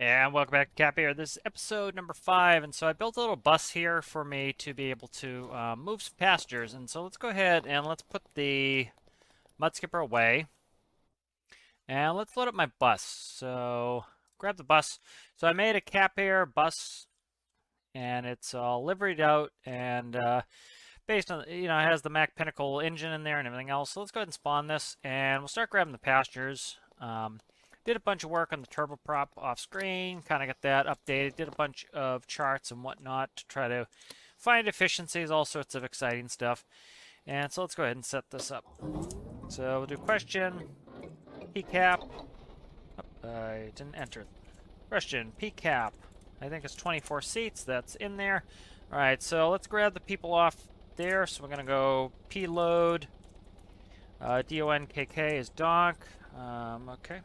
And welcome back to Cap here. This is episode number 5, and so I built a little bus here for me to be able to move some passengers. And so let's go ahead and let's put the mud skipper away, and let's load up my bus. So grab the bus. So I made a Cap Air bus, and it's all liveried out and based on it has the Mac Pinnacle engine in there and everything else. So let's go ahead and spawn this, and we'll start grabbing the passengers. Did a bunch of work on the turboprop off screen, kind of got that updated. Did a bunch of charts and whatnot to try to find efficiencies, all sorts of exciting stuff. And so let's go ahead and set this up. So we'll do question, PCAP. Oh, I didn't enter. Question, PCAP. I think it's 24 seats. That's in there. All right, so let's grab the people off there. So we're going to go P-load. DONKK is donk. Okay.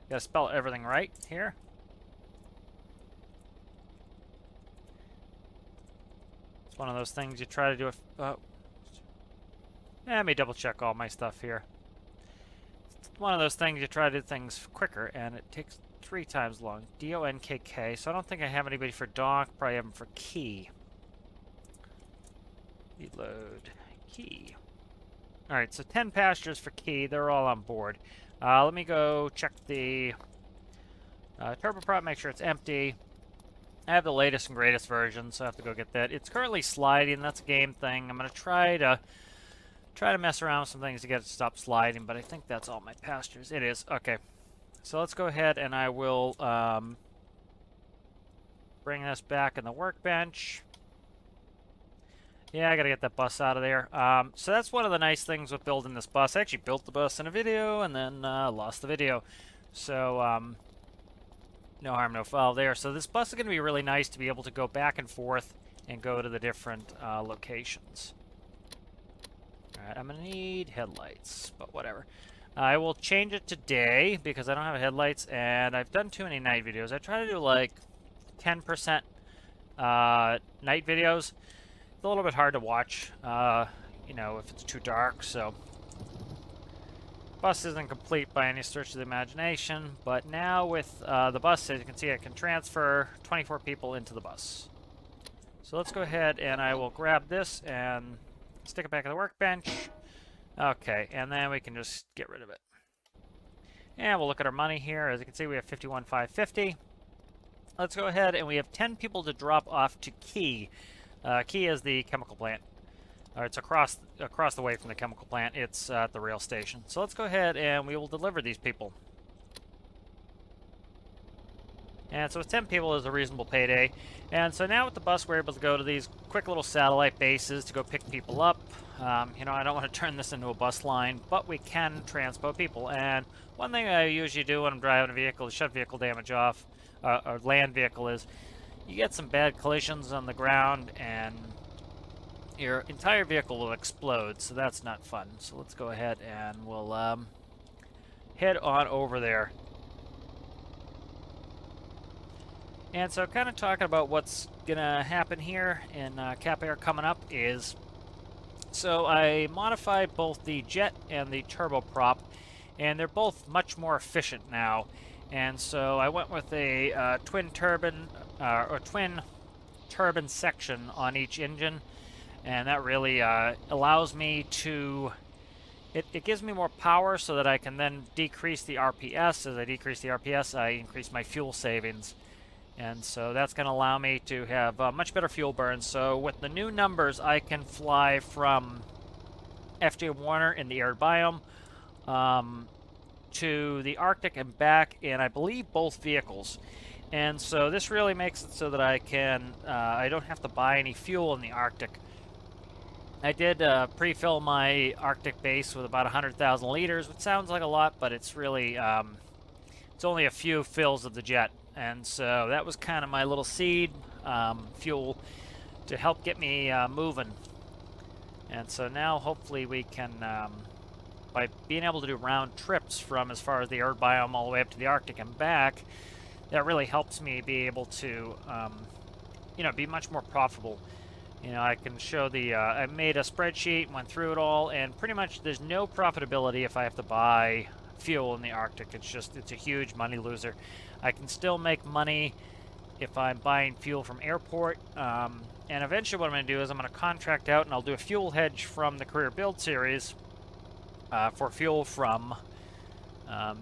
Gotta spell everything right here. It's one of those things you try to do. Let me double check all my stuff here. It's one of those things you try to do things quicker, and it takes 3 times long. DONKK. So I don't think I have anybody for donk. Probably have them for key. Reload key. All right, so 10 passengers for key. They're all on board. Let me go check the turboprop, make sure it's empty. I have the latest and greatest version, so I have to go get that. It's currently sliding. That's a game thing. I'm going to try to mess around with some things to get it to stop sliding, but I think that's all my passengers. It is. Okay. So let's go ahead and I will bring this back in the workbench. Yeah, I gotta get that bus out of there. So that's one of the nice things with building this bus. I actually built the bus in a video and then lost the video. So, no harm, no foul there. So this bus is going to be really nice to be able to go back and forth and go to the different locations. Alright, I'm going to need headlights, but whatever. I will change it to day because I don't have headlights, and I've done too many night videos. I try to do like 10% night videos. It's a little bit hard to watch, if it's too dark, so. Bus isn't complete by any stretch of the imagination, but now with the bus, as you can see, I can transfer 24 people into the bus. So let's go ahead and I will grab this and stick it back in the workbench. Okay, and then we can just get rid of it. And we'll look at our money here. As you can see, we have 51,550. Let's go ahead and we have 10 people to drop off to Key. Key is the chemical plant. It's across the way from the chemical plant. It's at the rail station. So let's go ahead and we will deliver these people. And so with 10 people is a reasonable payday. And so now with the bus, we're able to go to these quick little satellite bases to go pick people up. I don't want to turn this into a bus line, but we can transport people. And one thing I usually do when I'm driving a vehicle to shut vehicle damage off, or land vehicle, is you get some bad collisions on the ground and your entire vehicle will explode, so that's not fun. So let's go ahead and we'll head on over there. And so kind of talking about what's gonna happen here in Cap Air coming up is, so I modified both the jet and the turboprop, and they're both much more efficient now. And so I went with a twin turbine section on each engine, and that really allows me to, it gives me more power so that I can then decrease the RPS. As I decrease the RPS, I increase my fuel savings. And so that's going to allow me to have much better fuel burn. So with the new numbers, I can fly from FJ Warner in the arid biome to the Arctic and back in, I believe, both vehicles. And so this really makes it so that I can, I don't have to buy any fuel in the Arctic. I did pre-fill my Arctic base with about 100,000 liters, which sounds like a lot, but it's really, it's only a few fills of the jet. And so that was kind of my little seed fuel to help get me moving. And so now hopefully we can, by being able to do round trips from as far as the arid biome all the way up to the Arctic and back, that really helps me be able to, be much more profitable. I can show the, I made a spreadsheet, went through it all, and pretty much there's no profitability if I have to buy fuel in the Arctic. It's a huge money loser. I can still make money if I'm buying fuel from airport. And eventually what I'm going to do is I'm going to contract out and I'll do a fuel hedge from the Career Build series for fuel from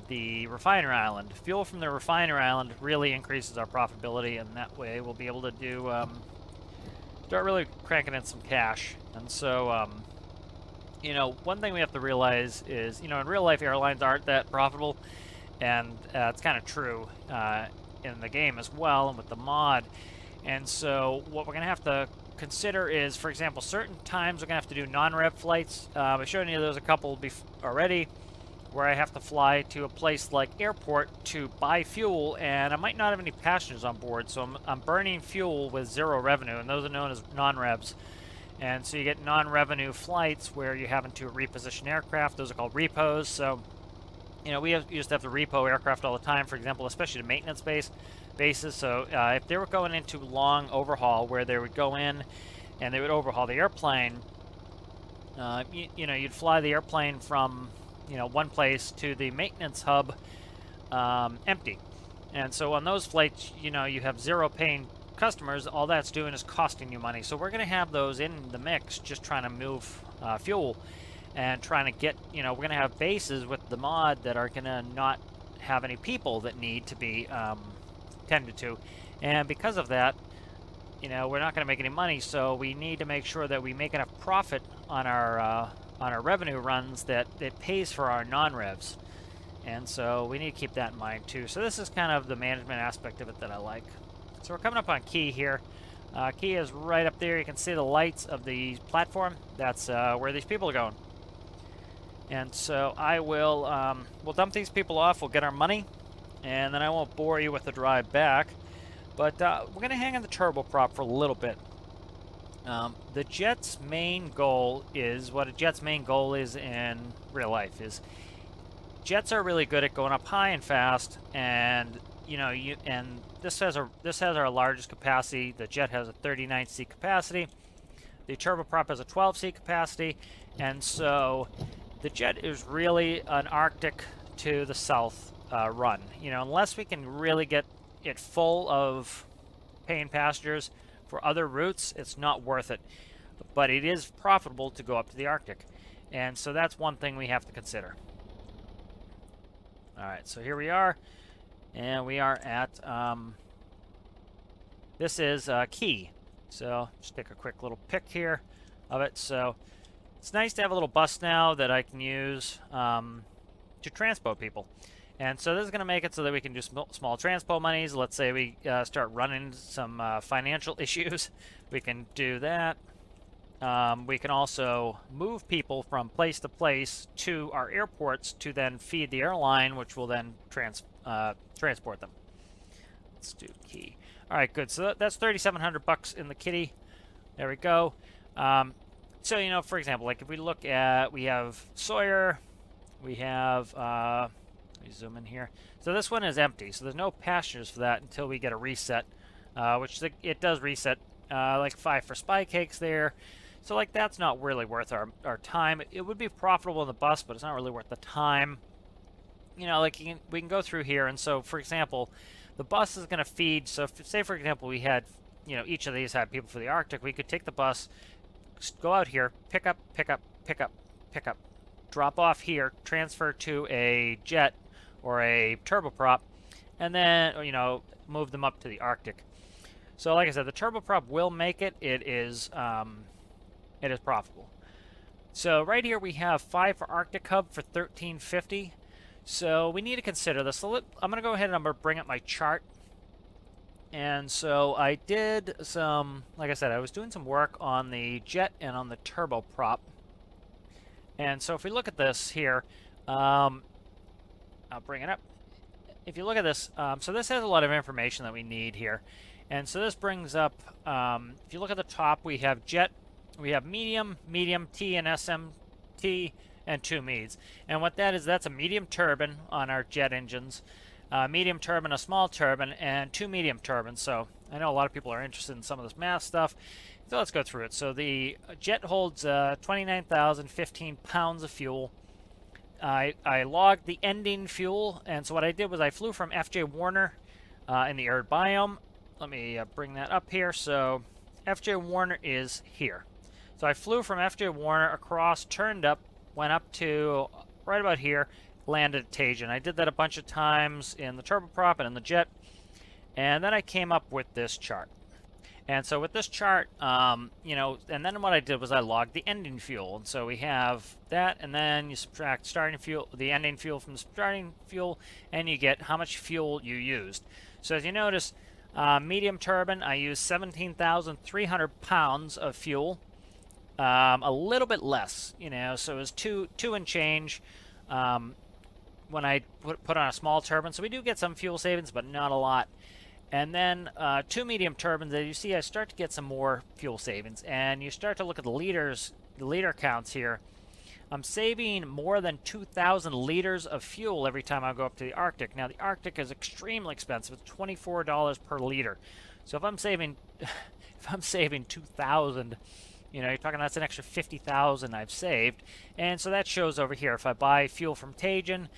the refiner island. Fuel from the refiner island really increases our profitability, and that way we'll be able to do start really cranking in some cash. And so, one thing we have to realize is, in real life, airlines aren't that profitable, and it's kind of true in the game as well, and with the mod. And so, what we're going to have to consider is, for example, certain times we're going to have to do non-rev flights. I've shown you those a couple already, where I have to fly to a place like airport to buy fuel, and I might not have any passengers on board, so I'm burning fuel with zero revenue, and those are known as non-revs. And so you get non-revenue flights where you're having to reposition aircraft. Those are called repos. So, we used to have to repo aircraft all the time, for example, especially the maintenance bases. So if they were going into long overhaul where they would go in and they would overhaul the airplane, you'd fly the airplane from one place to the maintenance hub empty. And so on those flights, you have zero paying customers. All that's doing is costing you money. So we're going to have those in the mix, just trying to move fuel and trying to get, we're going to have bases with the mod that are going to not have any people that need to be tended to. And because of that, we're not going to make any money. So we need to make sure that we make enough profit on our revenue runs that it pays for our non-revs. And so we need to keep that in mind too. So this is kind of the management aspect of it that I like. So we're coming up on Key here. Key is right up there. You can see the lights of the platform. That's where these people are going. And so I will, we'll dump these people off. We'll get our money, and then I won't bore you with the drive back. But we're going to hang on the turboprop for a little bit. The jet's main goal is what a jet's main goal is in real life. Is jets are really good at going up high and fast, and this has our largest capacity. The jet has a 39-seat capacity. The turboprop has a 12-seat capacity, and so the jet is really an Arctic to the south run. Unless we can really get it full of paying passengers for other routes, it's not worth it. But it is profitable to go up to the Arctic, and so that's one thing we have to consider. All right, so here we are. And we are at, this is Key. So just take a quick little pic here of it. So it's nice to have a little bus now that I can use to transpo people. And so this is going to make it so that we can do small transpo monies. Let's say we start running some financial issues. We can do that. We can also move people from place to place to our airports to then feed the airline, which will then transport them. Let's do Key. All right, good. So that's $3,700 in the kitty. There we go. So for example, like if we look at, we have Sawyer, we have. Let me zoom in here. So this one is empty. So there's no passengers for that until we get a reset, which it does reset. Like 5 for spy cakes there. So like that's not really worth our time. It would be profitable in the bus, but it's not really worth the time. Like we can go through here, and so for example, the bus is going to feed. So say for example we had, each of these had people for the Arctic. We could take the bus, go out here, pick up, drop off here, transfer to a jet or a turboprop, and then move them up to the Arctic. So like I said, the turboprop will make it. It is profitable. So right here we have 5 for Arctic Hub for $13.50. So we need to consider this. So I'm going to go ahead and I'm going to bring up my chart. And so I did some, like I said, I was doing some work on the jet and on the turboprop. And so if we look at this here, I'll bring it up. If you look at this, so this has a lot of information that we need here. And so this brings up, if you look at the top, we have jet, we have medium, T and SMT, and 2 MEADs. And what that is, that's a medium turbine on our jet engines, medium turbine, a small turbine, and 2 medium turbines. So I know a lot of people are interested in some of this math stuff. So let's go through it. So the jet holds 29,015 pounds of fuel. I logged the ending fuel, and so what I did was I flew from FJ Warner in the arid biome. Let me bring that up here. So FJ Warner is here. So I flew from FJ Warner across, turned up, went up to right about here, landed at Tajan. I did that a bunch of times in the turboprop and in the jet, and then I came up with this chart. And so with this chart, you know, and then what I did was I logged the ending fuel. And so we have that, and then you subtract starting fuel, the ending fuel from the starting fuel, and you get how much fuel you used. So as you notice, medium turbine, I used 17,300 pounds of fuel. A little bit less, you know, so it was two and change when I put on a small turbine. So we do get some fuel savings, but not a lot. And then 2 medium turbines, as you see, I start to get some more fuel savings. And you start to look at the liter counts here. I'm saving more than 2,000 liters of fuel every time I go up to the Arctic. Now, the Arctic is extremely expensive. It's $24 per liter. So if I'm saving 2,000, you know, you're talking that's an extra 50,000 I've saved. And so that shows over here. If I buy fuel from Tajan,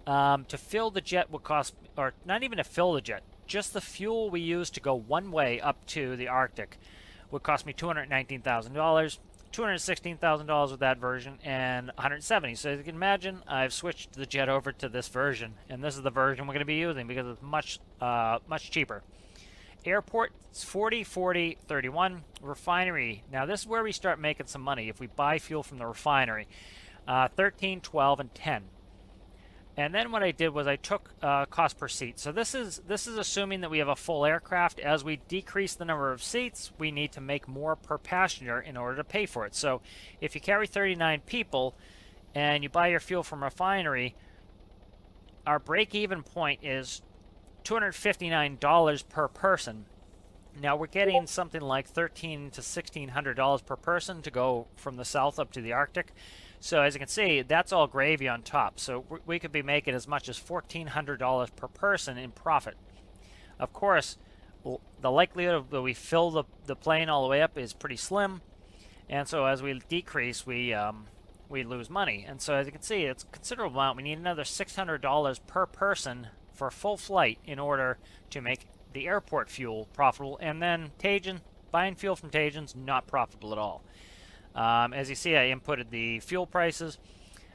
to fill the jet would cost, or not even to fill the jet, just the fuel we use to go one way up to the Arctic would cost me $219,000, $216,000 with that version, and $170,000. So as you can imagine, I've switched the jet over to this version, and this is the version we're going to be using because it's much cheaper. Airport, it's 40, 40, 31. Refinery, now this is where we start making some money if we buy fuel from the refinery. 13, 12, and 10. And then what I did was I took cost per seat. So this is assuming that we have a full aircraft. As we decrease the number of seats, we need to make more per passenger in order to pay for it. So if you carry 39 people and you buy your fuel from refinery, our break-even point is $259 per person. Now we're getting something like $1,300 to $1,600 per person to go from the south up to the Arctic. So as you can see, that's all gravy on top. So we could be making as much as $1,400 per person in profit. Of course, the likelihood that we fill the plane all the way up is pretty slim. And so as we decrease, we lose money. And so as you can see, it's a considerable amount. We need another $600 per person for a full flight in order to make the airport fuel profitable. And then Tajan, buying fuel from Tajan's not profitable at all. As you see, I inputted the fuel prices,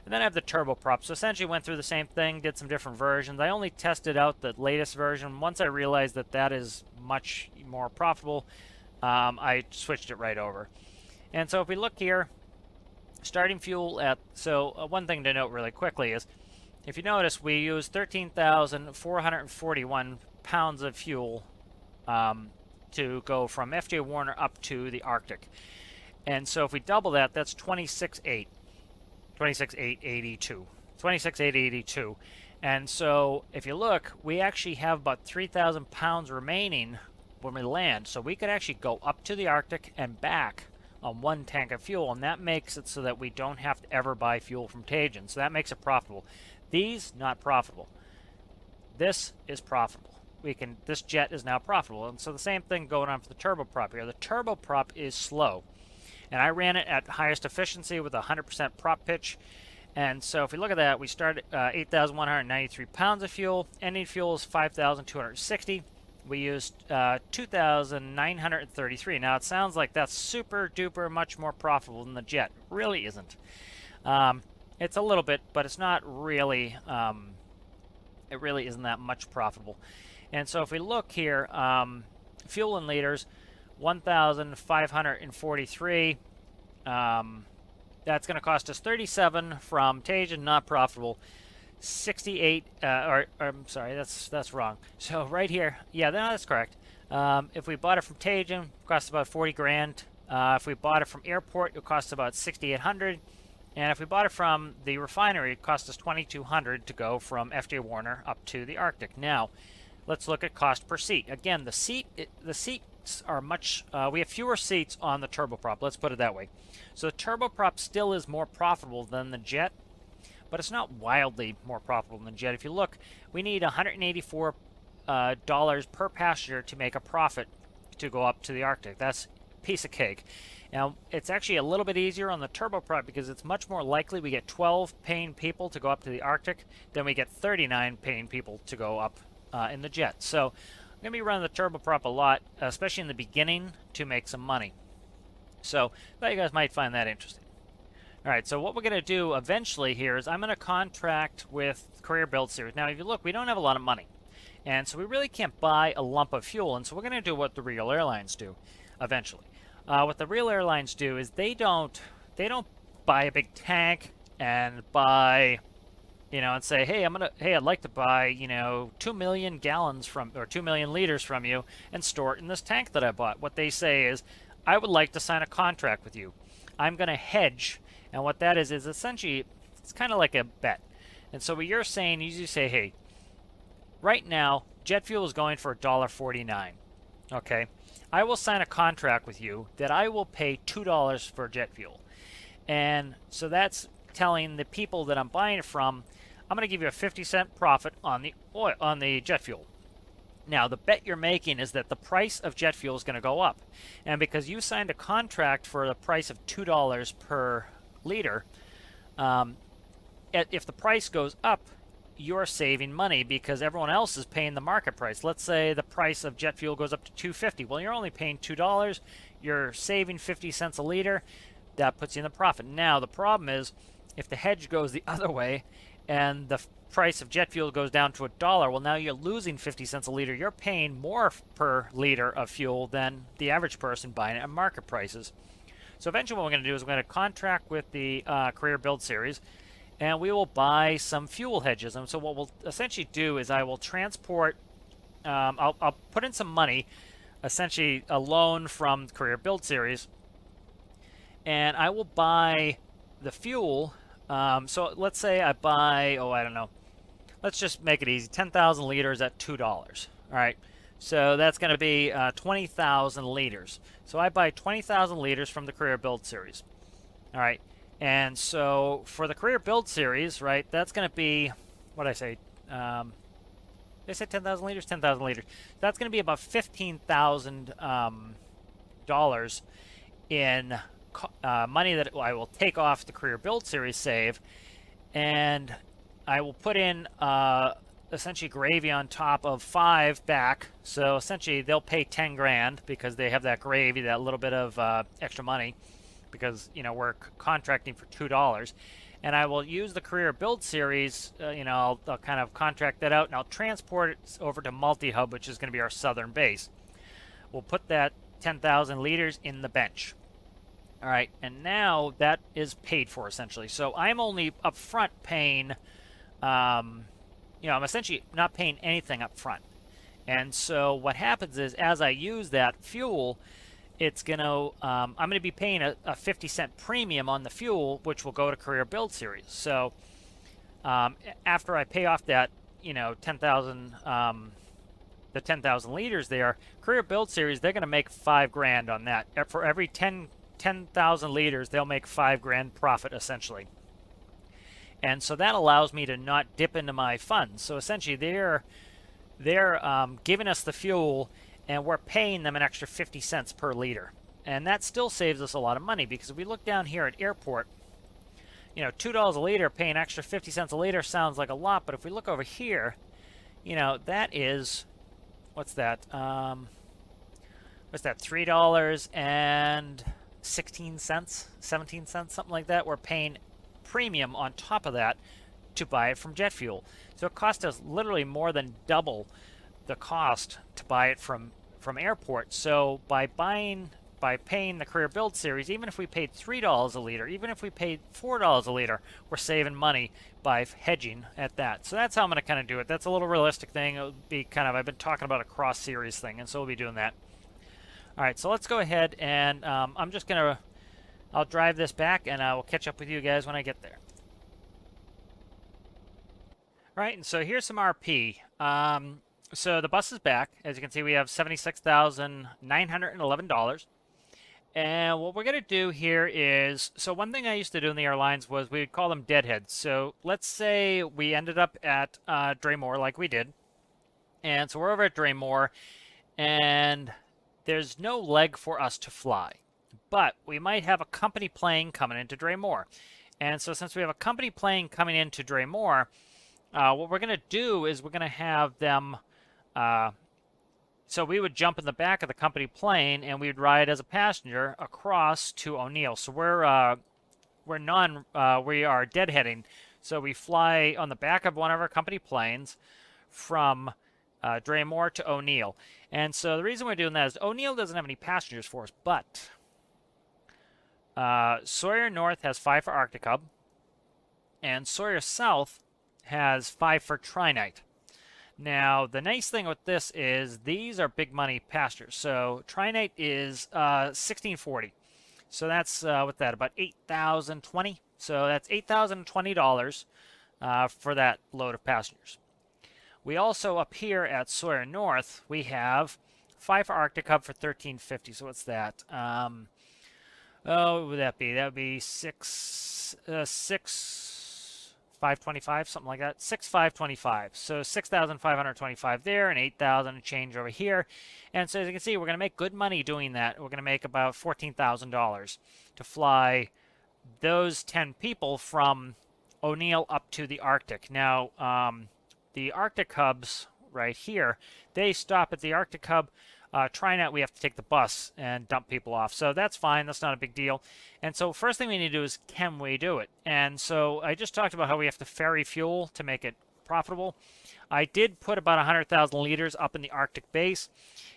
and then I have the turboprop. So essentially went through the same thing, did some different versions. I only tested out the latest version. Once I realized that that is much more profitable, I switched it right over. And so if we look here, starting fuel at, so one thing to note really quickly is, if you notice, we use 13,441 pounds of fuel to go from FJ Warner up to the Arctic. And so if we double that, that's 26,882. And so if you look, we actually have about 3,000 pounds remaining when we land. So we could actually go up to the Arctic and back on one tank of fuel, and that makes it so that we don't have to ever buy fuel from Tajan. So that makes it profitable. These, not profitable. This is profitable. This jet is now profitable. And so the same thing going on for the turboprop here. The turboprop is slow. And I ran it at highest efficiency with 100% prop pitch. And so if we look at that, we start at 8,193 pounds of fuel. Ending fuel is 5,260. We used 2,933. Now, it sounds like that's super duper much more profitable than the jet. It really isn't. It's a little bit, but it's not really, it really isn't that much profitable. And so if we look here, fuel in liters, 1,543. That's going to cost us 37 from Tajan, not profitable. 68. I'm sorry, that's wrong. So right here, yeah, no, that's correct. If we bought it from Tajan, it costs about 40 grand. If we bought it from airport, it costs about 6,800. And if we bought it from the refinery, it cost us 2,200 to go from FJ Warner up to the Arctic. Now, let's look at cost per seat. Again, the seats are much, we have fewer seats on the turboprop, let's put it that way. So the turboprop still is more profitable than the jet, but it's not wildly more profitable than the jet. If you look, we need $184 per passenger to make a profit to go up to the Arctic. That's piece of cake. Now, it's actually a little bit easier on the turboprop because it's much more likely we get 12 paying people to go up to the Arctic than we get 39 paying people to go up in the jet. So I'm going to be running the turboprop a lot, especially in the beginning, to make some money. So I thought you guys might find that interesting. All right, so what we're going to do eventually here is I'm going to contract with Career Build Series. Now, if you look, we don't have a lot of money. And so we really can't buy a lump of fuel. And so we're going to do what the real airlines do eventually. What the real airlines do is they don't buy a big tank and buy, and say, hey, I'd like to buy, 2 million gallons or 2 million liters from you and store it in this tank that I bought. What they say is, I would like to sign a contract with you. I'm going to hedge. And what that is essentially, it's kind of like a bet. And so what you're saying is you say, hey, right now, jet fuel is going for $1.49. Okay? I will sign a contract with you that I will pay $2 for jet fuel. And so that's telling the people that I'm buying it from, I'm going to give you a 50-cent profit on the jet fuel. Now, the bet you're making is that the price of jet fuel is going to go up. And because you signed a contract for the price of $2 per liter, if the price goes up, you're saving money because everyone else is paying the market price. Let's say the price of jet fuel goes up to $2.50. Well, you're only paying $2. You're saving 50 cents a liter. That puts you in the profit. Now, the problem is if the hedge goes the other way and the price of jet fuel goes down to $1, well, now you're losing 50 cents a liter. You're paying more per liter of fuel than the average person buying it at market prices. So eventually what we're going to do is we're going to contract with the Career Build Series, and we will buy some fuel hedges. And so what we'll essentially do is I will transport, I'll put in some money, essentially a loan from the Career Build Series, and I will buy the fuel. So let's say I buy, I don't know, let's just make it easy, 10,000 liters at $2. All right. So that's going to be 20,000 liters. So I buy 20,000 liters from the Career Build Series. All right. And so for the Career Build Series, right, that's going to be, what did I say? Did I say 10,000 liters? 10,000 liters. That's going to be about $15,000 in money that I will take off the Career Build Series save. And I will put in essentially gravy on top of 5 back. So essentially they'll pay 10 grand because they have that gravy, that little bit of extra money, because we're contracting for $2. And I will use the Career Build Series, I'll kind of contract that out and I'll transport it over to Multi-Hub, which is going to be our southern base. We'll put that 10,000 liters in the bench. All right, and now that is paid for essentially. So I'm only up front paying, I'm essentially not paying anything up front. And so what happens is as I use that fuel, it's going to, I'm going to be paying a 50-cent premium on the fuel, which will go to Career Build Series. So after I pay off that, 10,000, the 10,000 liters there, Career Build Series, they're going to make 5 grand on that. For every 10,000 liters, they'll make 5 grand profit essentially. And so that allows me to not dip into my funds. So essentially they're giving us the fuel and we're paying them an extra 50 cents per liter. And that still saves us a lot of money because if we look down here at airport, $2 a liter paying extra 50 cents a liter sounds like a lot, but if we look over here, that is, what's that? $3.16, 17 cents, something like that. We're paying premium on top of that to buy it from jet fuel. So it cost us literally more than double the cost to buy it from airport. So by paying the Career Build Series, even if we paid $3 a liter, even if we paid $4 a liter, we're saving money by hedging at that. So that's how I'm going to kind of do it. That's a little realistic thing. It would be kind of, I've been talking about a cross series thing, and so we'll be doing that. All right, so let's go ahead and I'm just going to, I'll drive this back and I will catch up with you guys when I get there. All right, and so here's some RP. So the bus is back. As you can see, we have $76,911. And what we're going to do here is, so one thing I used to do in the airlines was we would call them deadheads. So let's say we ended up at Draymore like we did. And so we're over at Draymore, and there's no leg for us to fly. But we might have a company plane coming into Draymore. And so since we have a company plane coming into Draymore, what we're going to do is we're going to have them... so we would jump in the back of the company plane and we would ride as a passenger across to O'Neill. So we are deadheading. So we fly on the back of one of our company planes from Draymore to O'Neill. And so the reason we're doing that is O'Neill doesn't have any passengers for us, but Sawyer North has 5 for Arctic Hub, and Sawyer South has 5 for Trinite. Now, the nice thing with this is these are big money passengers. So Trinite is 1640. So that's what's that, about 8,020. So that's $8,020 for that load of passengers. We also, up here at Sawyer North, we have 5 for Arctic Hub for 1350. So what's that? Oh, what would that be? That would be 525, something like that. 6,525. So 6,525 there, and 8,000 change over here. And so as you can see, we're going to make good money doing that. We're going to make about $14,000 to fly those 10 people from O'Neill up to the Arctic. Now, the Arctic hubs right here, they stop at the Arctic hub. Trinite, we have to take the bus and dump people off. So that's fine. That's not a big deal. And so first thing we need to do is, can we do it? And so I just talked about how we have to ferry fuel to make it profitable. I did put about 100,000 liters up in the Arctic base.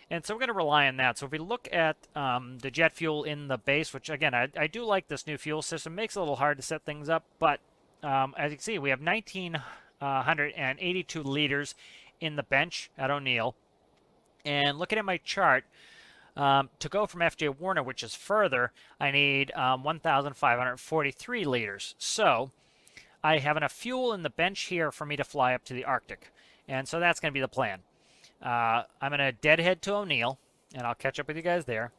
And so we're going to rely on that. So if we look at the jet fuel in the base, which again, I do like this new fuel system. It makes it a little hard to set things up. But as you can see, we have 1,982 liters in the bench at O'Neill. And looking at my chart, to go from FJ Warner, which is further, I need 1,543 liters. So I have enough fuel in the bench here for me to fly up to the Arctic. And so that's going to be the plan. I'm going to deadhead to O'Neill, and I'll catch up with you guys there.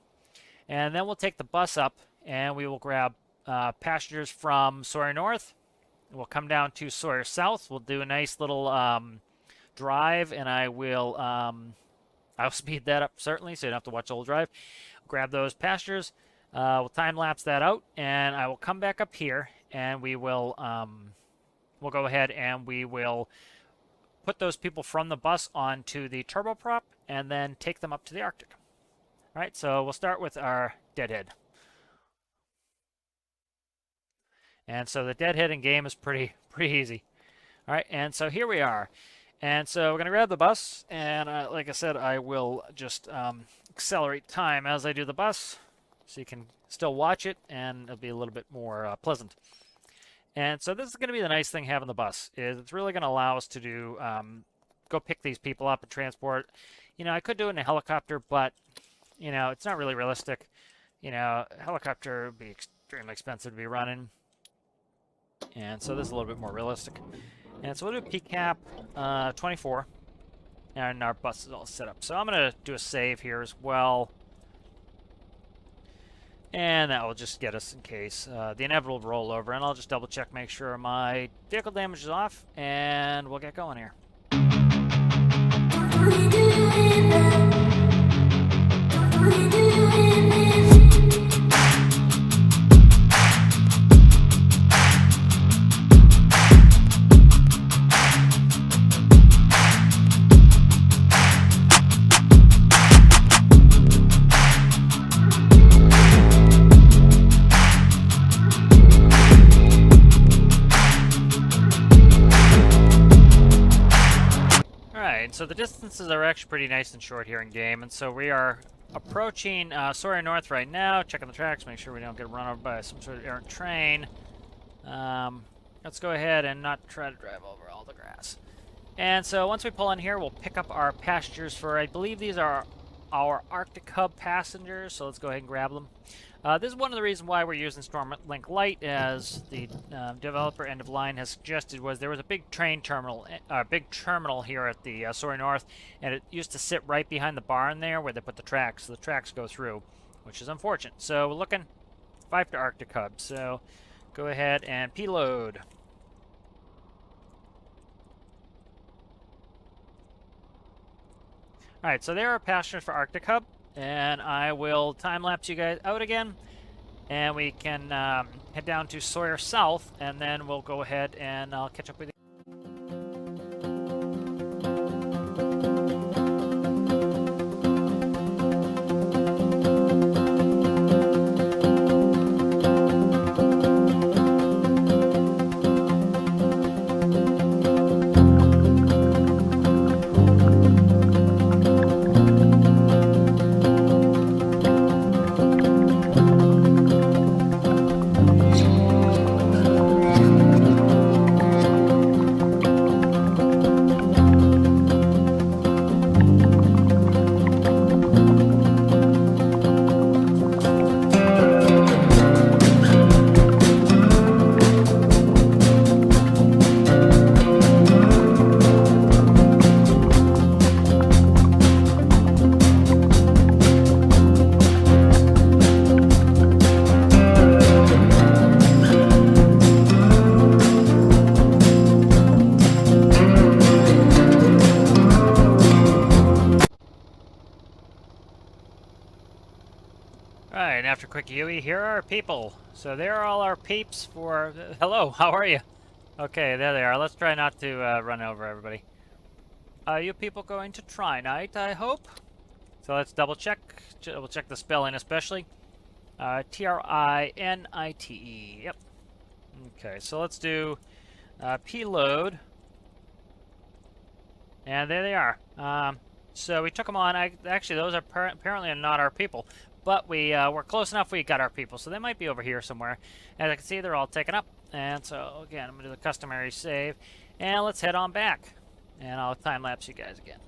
And then we'll take the bus up, and we will grab passengers from Sawyer North. We'll come down to Sawyer South. We'll do a nice little drive, and I'll speed that up, certainly, so you don't have to watch the whole drive. Grab those passengers. We'll time-lapse that out, and I will come back up here, and we will we'll go ahead and we will put those people from the bus onto the turboprop, and then take them up to the Arctic. All right, so we'll start with our deadhead. And so the deadheading game is pretty easy. All right, and so here we are. And so we're going to grab the bus, and like I said, I will just accelerate time as I do the bus, so you can still watch it, and it'll be a little bit more pleasant. And so this is going to be the nice thing having the bus, is it's really going to allow us to do, go pick these people up and transport. You know, I could do it in a helicopter, but, you know, it's not really realistic. You know, a helicopter would be extremely expensive to be running. And so this is a little bit more realistic. And so we'll do PCAP 24, and our bus is all set up. So I'm going to do a save here as well. And that will just get us in case the inevitable rollover. And I'll just double check, make sure my vehicle damage is off, and we'll get going here. So the distances are actually pretty nice and short here in game, and so we are approaching Sawyer North right now, checking the tracks, make sure we don't get run over by some sort of errant train. Let's go ahead and not try to drive over all the grass. And so once we pull in here, we'll pick up our passengers for, I believe these are our Arctic Hub passengers, so let's go ahead and grab them. This is one of the reasons why we're using Stormlink Lite, as the developer end of line has suggested. Was there was a big train terminal, big terminal here at the Sawyer North, and it used to sit right behind the barn there where they put the tracks. So the tracks go through, which is unfortunate. So we're looking 5 to Arctic Hub. So go ahead and P-load. All right, so there are passengers for Arctic Hub. and I will time-lapse you guys out again, and we can head down to Sawyer South, and then we'll go ahead and I'll catch up with you. Alright, and after a quick UE, here are our people. So there are all our peeps for... hello, how are you? Okay, there they are. Let's try not to run over everybody. Are you people going to try night, I hope? So let's double check. We'll check the spelling especially. Trinite. Yep. Okay, so let's do P-load. And there they are. So we took them on. Actually, those are apparently not our people. But we're close enough we got our people. So they might be over here somewhere. As I can see, they're all taken up. And so, again, I'm going to do the customary save. And let's head on back. And I'll time-lapse you guys again.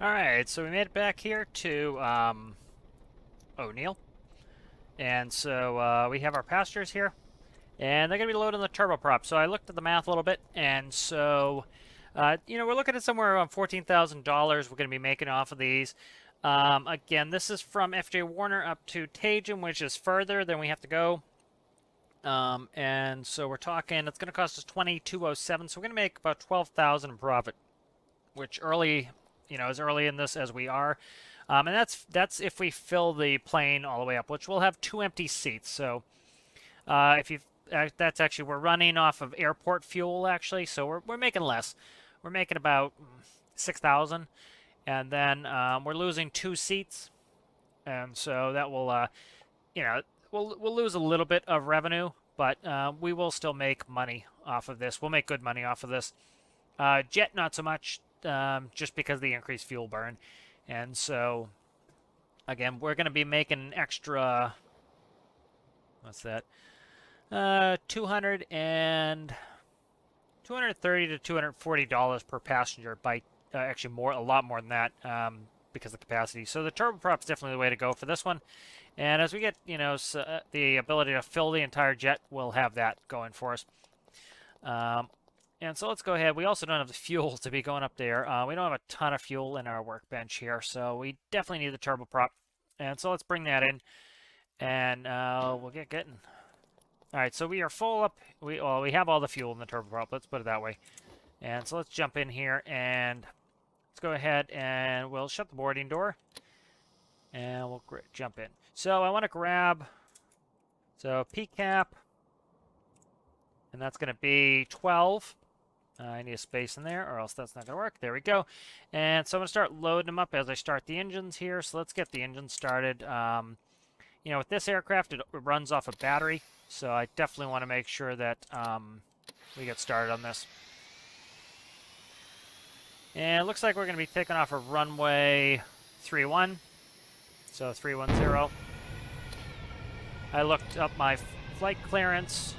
Alright, so we made it back here to O'Neill. And so we have our passengers here. And they're going to be loading the turboprop. So I looked at the math a little bit. And so, you know, we're looking at somewhere around $14,000 we're going to be making off of these. Again, this is from FJ Warner up to Tajum, which is further than we have to go. And so we're talking, it's going to cost us $22.07. So we're going to make about $12,000 in profit, which early... you know, as early in this as we are. And that's if we fill the plane all the way up, which we'll have 2 empty seats. So if you that's actually, we're running off of airport fuel, actually, so we're making less. We're making about 6,000, and then we're losing 2 seats, and so that will, you know, we'll lose a little bit of revenue, but we will still make money off of this. We'll make good money off of this. Jet, not so much. Just because of the increased fuel burn. And so, again, we're going to be making extra, what's that? $230 to $240 per passenger by, actually a lot more than that, because of the capacity. So the turboprop's definitely the way to go for this one. And as we get, you know, the ability to fill the entire jet, we'll have that going for us. And so let's go ahead. We also don't have the fuel to be going up there. We don't have a ton of fuel in our workbench here, so we definitely need the turboprop. And so let's bring that in, and we'll get getting. All right, so we are full up. We have all the fuel in the turboprop. Let's put it that way. And so let's jump in here, and let's go ahead and we'll shut the boarding door, and we'll jump in. So I want to grab, so PCAP, and that's going to be 12. I need a space in there, or else that's not going to work. There we go. And so I'm going to start loading them up as I start the engines here. So let's get the engine started. you know, with this aircraft, it runs off a battery, so I definitely want to make sure that we get started on this. And it looks like we're going to be taking off a runway 31, so 310. I looked up my flight clearance,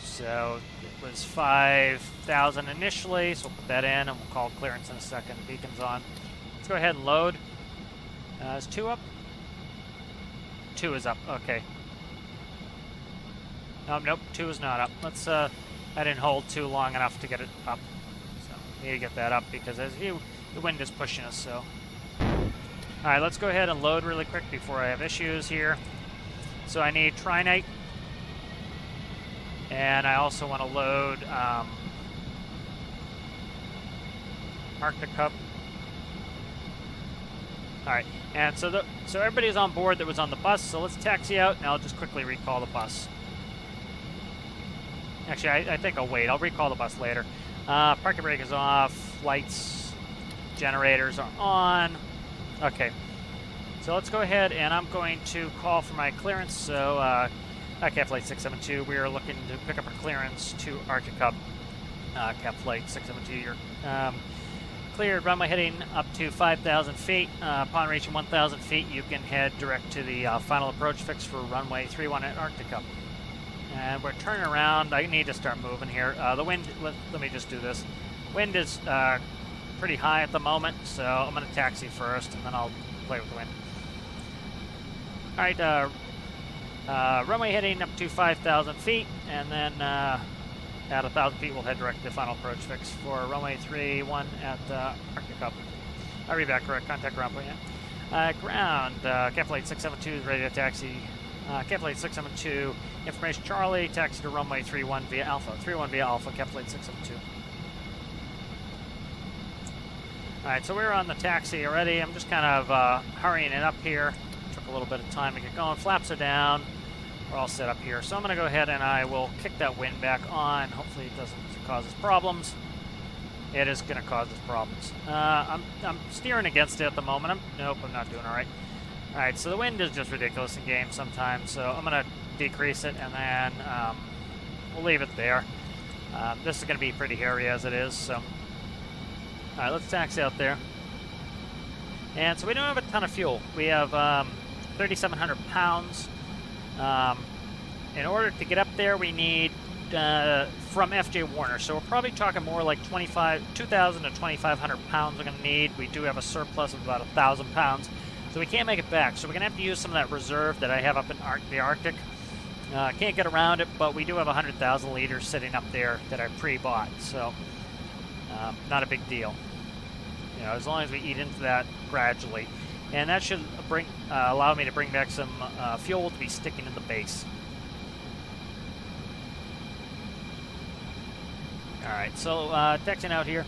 so it was 5,000 initially, so we'll put that in, and we'll call clearance in a second. Beacon's on. Let's go ahead and load. Is 2 up? 2 is up, okay. Nope, 2 is not up. Let's, I didn't hold 2 long enough to get it up. So, need to get that up because the wind is pushing us, so. Alright, let's go ahead and load really quick before I have issues here. So I need Trinite. And I also want to load Arctic Hub. Alright, and so everybody's on board that was on the bus, so let's taxi out, and I'll just quickly recall the bus. Actually, I think I'll wait. I'll recall the bus later. Parking brake is off. Lights, generators are on. Okay, so let's go ahead, and I'm going to call for my clearance. So, JakaPlayz 672, we are looking to pick up our clearance to Arctic Hub. JakaPlayz 672, you're cleared. Runway heading up to 5,000 feet. Upon reaching 1,000 feet, you can head direct to the final approach fix for runway 31 at Arctic Hub. And we're turning around. I need to start moving here. The wind, let me just do this. Wind is pretty high at the moment, so I'm going to taxi first, and then I'll play with the wind. All right, runway heading up to 5,000 feet, and then at 1,000 feet, we'll head direct to the final approach fix for runway 31 at Arctic Hub. I'll read back correct. Contact ground point. Ground. JakaPlayz 672 is ready to taxi. JakaPlayz 672. Information Charlie. Taxi to runway 31 via Alpha. 31 via Alpha. JakaPlayz 672. All right, so we're on the taxi already. I'm just kind of hurrying it up here. Took a little bit of time to get going. Flaps are down. We're all set up here. So I'm going to go ahead and I will kick that wind back on. Hopefully it doesn't cause us problems. It is going to cause us problems. I'm steering against it at the moment. Nope, I'm not doing all right. All right, so the wind is just ridiculous in game sometimes. So I'm going to decrease it, and then we'll leave it there. This is going to be pretty hairy as it is. So, all right, let's taxi out there. And so we don't have a ton of fuel. We have 3,700 pounds. In order to get up there, we need from FJ Warner. So we're probably talking more like 2,000 to 2,500 pounds we're going to need. We do have a surplus of about 1,000 pounds. So we can't make it back. So we're going to have to use some of that reserve that I have up in the Arctic. Can't get around it, but we do have 100,000 liters sitting up there that I pre-bought. So not a big deal. You know, as long as we eat into that gradually. And that should allow me to bring back some fuel to be sticking in the base. Alright, so texting out here.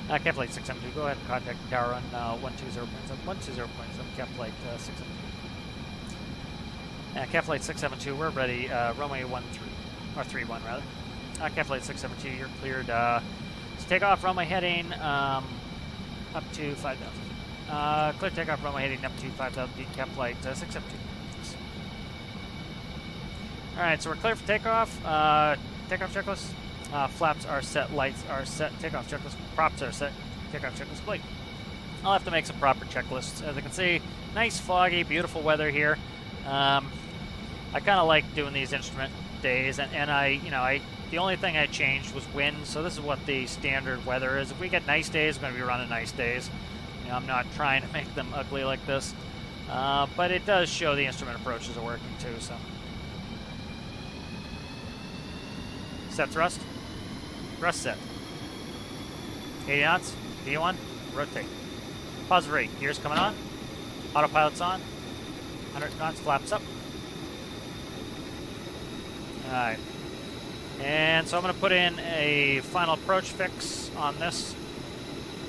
JakaPlayz 672, go ahead and contact the tower on 120.7. 120.7, JakaPlayz 672. JakaPlayz 672, we're ready. Runway 31 rather. JakaPlayz 672, you're cleared. So take off, runway heading up to 5,000. Clear takeoff, runway heading up to 5,000 feet. JakaPlayz 672. Alright, so we're clear for takeoff. Takeoff checklist. Flaps are set, lights are set, takeoff checklist, props are set, takeoff checklist complete. I'll have to make some proper checklists. As you can see, nice foggy, beautiful weather here. I kind of like doing these instrument days, and the only thing I changed was wind, so this is what the standard weather is. If we get nice days, we're going to be running nice days. You know, I'm not trying to make them ugly like this, but it does show the instrument approaches are working too, so. Set thrust. Thrust set. 80 knots. V1. Rotate. Positive rate. Gears coming on. Autopilot's on. 100 knots. Flaps up. Alright. And so I'm going to put in a final approach fix on this.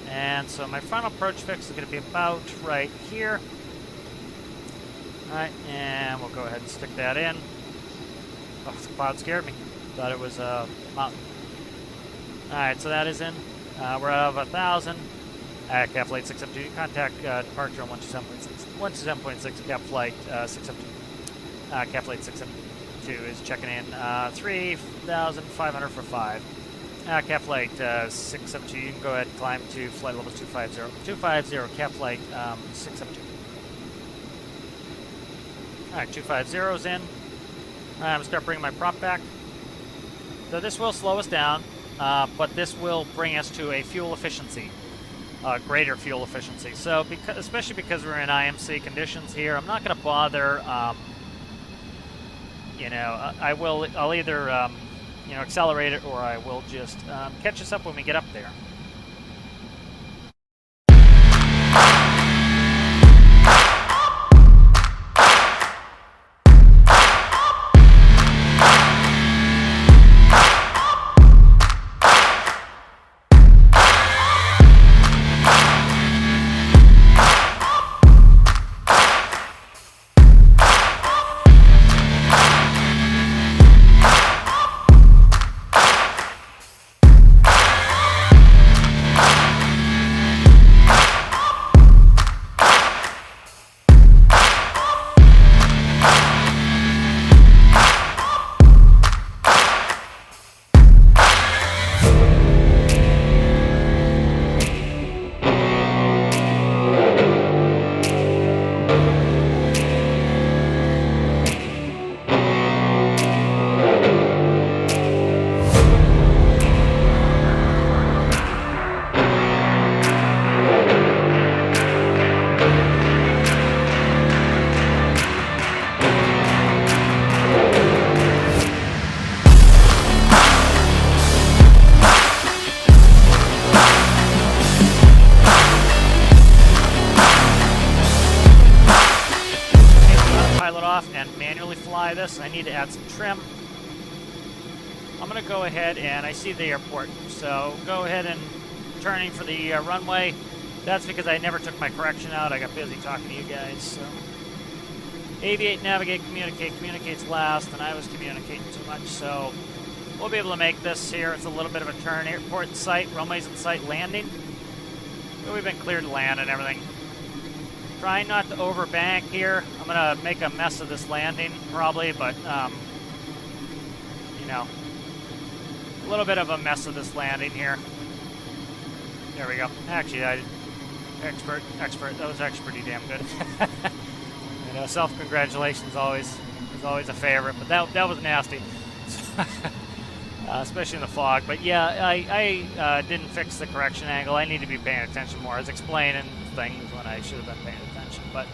And so my final approach fix is going to be about right here. Alright. And we'll go ahead and stick that in. Oh, the cloud scared me. Thought it was a mountain. Alright, so that is in. We're out of 1,000. JakaPlayz 672, contact departure on 127.6. 127.6 Cap Flight 672. JakaPlayz 672 is checking in 3,500 for 5. JakaPlayz 672, you can go ahead and climb to flight level 250. 250, JakaPlayz 672. Alright, 250's in. I'm going to start bringing my prop back. So this will slow us down, but this will bring us to a fuel efficiency. Greater fuel efficiency. So, especially because we're in IMC conditions here, I'm not going to bother. You know, I'll either you know, accelerate it, or I will just catch us up when we get up there. And manually fly this. I need to add some trim. I'm going to go ahead, and I see the airport, so go ahead and turning for the runway. That's because I never took my correction out. I got busy talking to you guys. So aviate, navigate, communicate. Communicate's last, and I was communicating too much, so we'll be able to make this here. It's a little bit of a turn. Airport in sight, runways in sight, landing. But we've been cleared to land and everything. Trying not to overbank here. I'm going to make a mess of this landing, probably, but, you know, a little bit of a mess of this landing here. There we go. Actually, expert. That was actually pretty damn good. You know, self-congratulations is always a favorite, but that was nasty. Especially in the fog. But yeah, I didn't fix the correction angle. I need to be paying attention more. I was explaining things when I should have been paying attention, but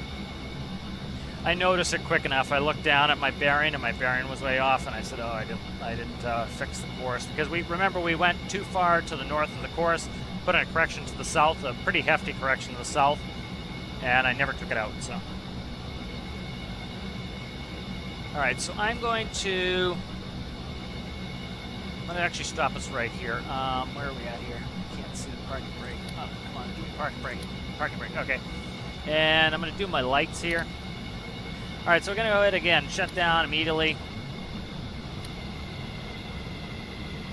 I noticed it quick enough. I looked down at my bearing, and my bearing was way off, and I said, oh, I didn't fix the course, because we went too far to the north of the course, put in a correction to the south, a pretty hefty correction to the south, and I never took it out. So all right, so I'm going to actually stop us right here. Where are we at here? Can't see the parking brake. Oh, come on, give me parking brake. Parking brake, okay. And I'm going to do my lights here. All right, so we're going to go ahead again, shut down immediately.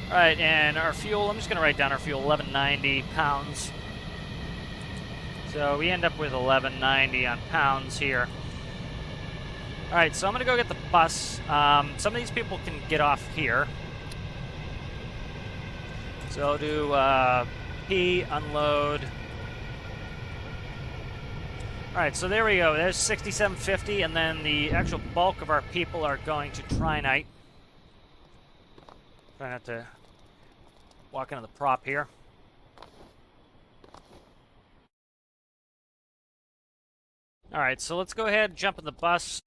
All right, and our fuel, I'm just going to write down our fuel, 1190 pounds. So we end up with 1190 on pounds here. All right, so I'm going to go get the bus. Some of these people can get off here. So do P, unload. All right, so there we go. There's 6750, and then the actual bulk of our people are going to Trinite. Try not to walk into the prop here. All right, so let's go ahead and jump in the bus.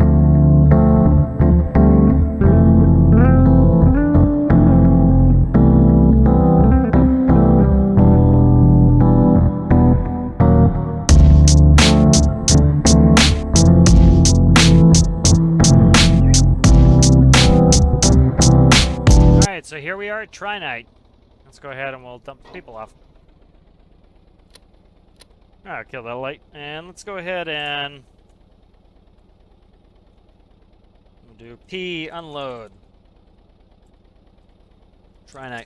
So here we are at Trinite. Let's go ahead and we'll dump the people off. Alright, kill that light. And let's go ahead and we'll do P, unload. Trinite.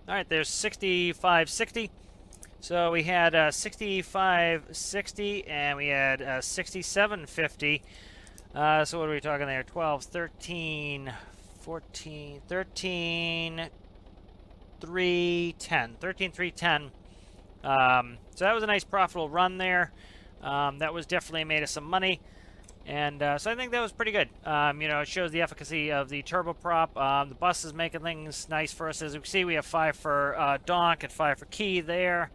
Alright, there's 6560. So we had 65.60 and we had 67.50. So what are we talking there? 12, 13, 14, 13, 310. 13, 310. So that was a nice profitable run there. That was definitely made us some money. And so I think that was pretty good. You know, it shows the efficacy of the turboprop. The bus is making things nice for us. As we can see, we have 5 for Donk and 5 for Key there.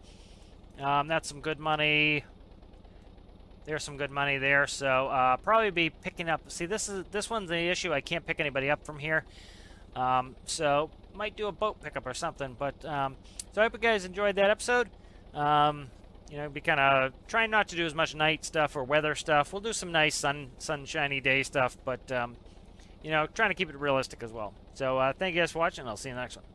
That's some good money. There's some good money there. So probably be picking up. See, this one's the issue. I can't pick anybody up from here. So might do a boat pickup or something. But so I hope you guys enjoyed that episode. You know, be kind of trying not to do as much night stuff or weather stuff. We'll do some nice sunshiny day stuff, but you know, trying to keep it realistic as well. So thank you guys for watching. I'll see you in the next one.